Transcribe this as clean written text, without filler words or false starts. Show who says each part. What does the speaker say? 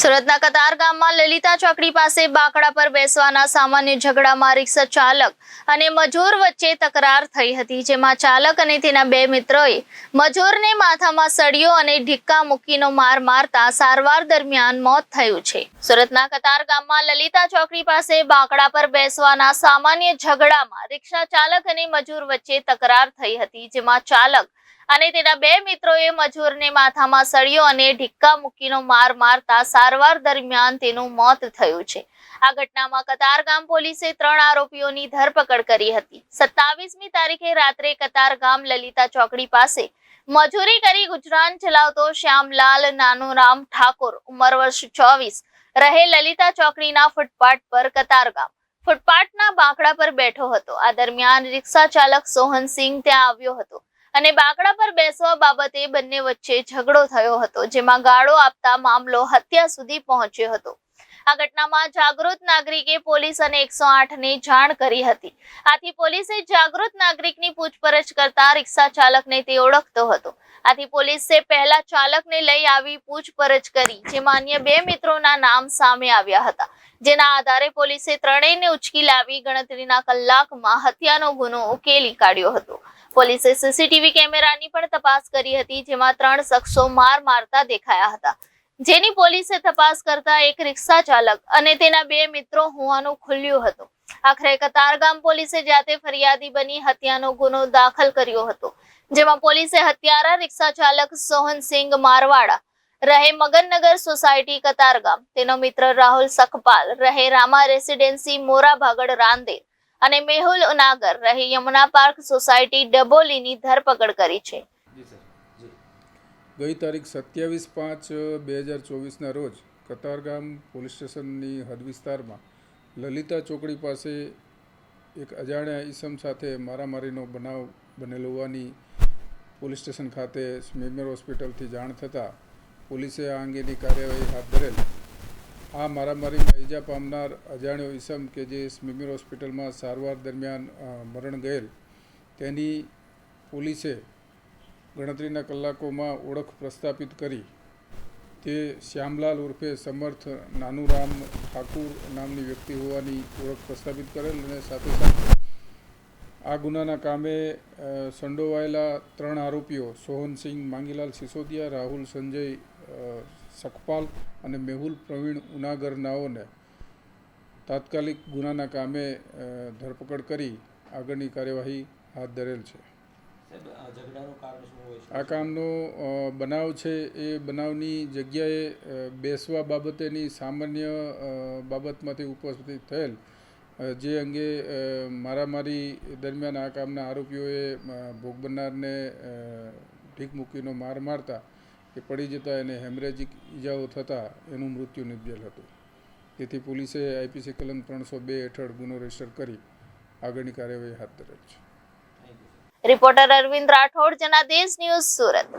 Speaker 1: સુરતના કતાર ગામમાં લલિતા ચોકડી પાસે બાકડા પર બેસવાના સામાન્ય ઝઘડામાં રિક્ષા ચાલક અને મજૂર વચ્ચે તકરાર થઈ હતી, જેમાં ચાલક અને તેના બે મિત્રોએ મજૂરને માથામાં સળિયો અને ઢીક્કા મૂકીનો માર મારતા સારવાર દરમિયાન મોત થયું છે। સુરતના કતાર ગામમાં લલિતા ચોકડી પાસે બાકડા પર બેસવાના સામાન્ય ઝઘડામાં રિક્ષા ચાલક અને મજૂર વચ્ચે તકરાર થઈ હતી, જેમાં ચાલક અને તેના બે મિત્રોએ મજૂરને માથામાં સળિયો અને ઢીક્કા મૂકીનો માર મારતા સારવાર દરમિયાન તેનું મોત થયું છે। આ ઘટનામાં કતાર ગામ પોલીસે 3 આરોપીઓની ધરપકડ કરી હતી। 27મી તારીખે રાત્રે કતાર ગામ લલિતા ચોકડી પાસે મજૂરી કરી ગુજરાન ચલાવતો શ્યામલાલ નાનુરામ ઠાકોર ઉંમર વર્ષ 24 રહે લલિતા ચોકડીના ફૂટપાથ પર કતાર ગામ ફૂટપાથના બાકડા પર બેઠો હતો। આ દરમિયાન રિક્ષા ચાલક સોહનસિંહ ત્યાં આવ્યો હતો અને બાકડા પર બેસવા બાબતે બંને વચ્ચે ઝઘડો થયો હતો, જેમાં ગાળો આપતા મામલો હત્યા સુધી પહોંચ્યો હતો। આ ઘટનામાં જાગૃત નાગરિકે પોલીસ અને 108ને જાણ કરી હતી। આથી પોલીસે જાગૃત નાગરિકની પૂછપરછ કરતા રિક્ષા ચાલકને તે ઓળખતો હતો। આથી પોલીસે પહેલા ચાલકને લઈ આવી પૂછપરછ કરી, જેમાં અન્ય બે મિત્રોના નામ સામે આવ્યા હતા, જેના આધારે પોલીસે ત્રણેયને ઉચકી લાવી ગણતરીના કલાકમાં હત્યાનો ગુનો ઉકેલી કાઢ્યો હતો। પોલીસે સીસીટીવી કેમેરાની પણ તપાસ કરી હતી, જેમાં 3 શખ્સો માર મારતા દેખાયા હતા, જેની પોલીસે તપાસ કરતા એક રિક્ષા ચાલક અને તેના બે મિત્રો હોવાનું ખુલ્યું હતું। આખરે કતારગામ પોલીસે જાતે ફરિયાદી બની હત્યાનો ગુનો દાખલ કર્યો હતો, જેમાં પોલીસે હત્યારા રિક્ષા ચાલક સોહનસિંહ મારવાડા રહે મગનનગર સોસાયટી કતારગામ, તેનો મિત્ર રાહુલ સખપાલ રહે રામા રેસિડેન્સી મોરા ભાગડ રાંદેર અને મેહુલ ઉનાગર રહે યમુના પાર્ક સોસાયટી ડબોલીની ધરપકડ કરી છે।
Speaker 2: ગઈ તારીખ 27/5/2024ના રોજ કતારગામ પોલીસ સ્ટેશનની હદ વિસ્તારમાં લલિતા ચોકડી પાસે એક અજાણ્યા ઈસમ સાથે મારામારીનો બનાવ બનેલો હોવાની પોલીસ સ્ટેશન ખાતે સ્મીમેર હોસ્પિટલથી જાણ થતાં પોલીસે આ અંગેની કાર્યવાહી હાથ ધરેલ। આ મારામારીમાં ઈજા પામનાર અજાણ્યો ઈસમ કે જે સ્મીમેર હોસ્પિટલમાં સારવાર દરમિયાન મરણ ગયેલ, તેની પોલીસે ગણતરીના કલાકોમાં ઓળખ પ્રસ્થાપિત કરી તે શ્યામલાલ ઉર્ફે સમર્થ નાનુરામ ઠાકુર નામની વ્યક્તિ હોવાની ઓળખ પ્રસ્થાપિત કરેલ અને સાથે સાથે આ ગુનાના કામે સંડોવાયેલા 3 આરોપીઓ સોહનસિંહ માંગીલાલ સિસોદિયા, રાહુલ સંજય સખપાલ અને મેહુલ પ્રવીણ ઉનાગર નાઓને તાત્કાલિક ગુનાના કામે ધરપકડ કરી આગળની કાર્યવાહી હાથ ધરેલ છે। આ કામનો બનાવ છે એ બનાવની જગ્યાએ બેસવા બાબતેની સામાન્ય બાબતમાંથી ઉપસ્થિત થયેલ, જે અંગે મારામારી દરમિયાન આ કામના આરોપીઓએ ભોગ બનનારને ઢીક મૂકીનો માર મારતા એ પડી જતા એને હેમરેજિક ઈજાઓ થતાં એનું મૃત્યુ નિપજેલ હતું। તેથી પોલીસે IPC કલમ 302 હેઠળ ગુનો રજીસ્ટર કરી આગળની કાર્યવાહી હાથ ધરેલ છે।
Speaker 1: Reporter Arvind Rathod, Janadesh news, Surat.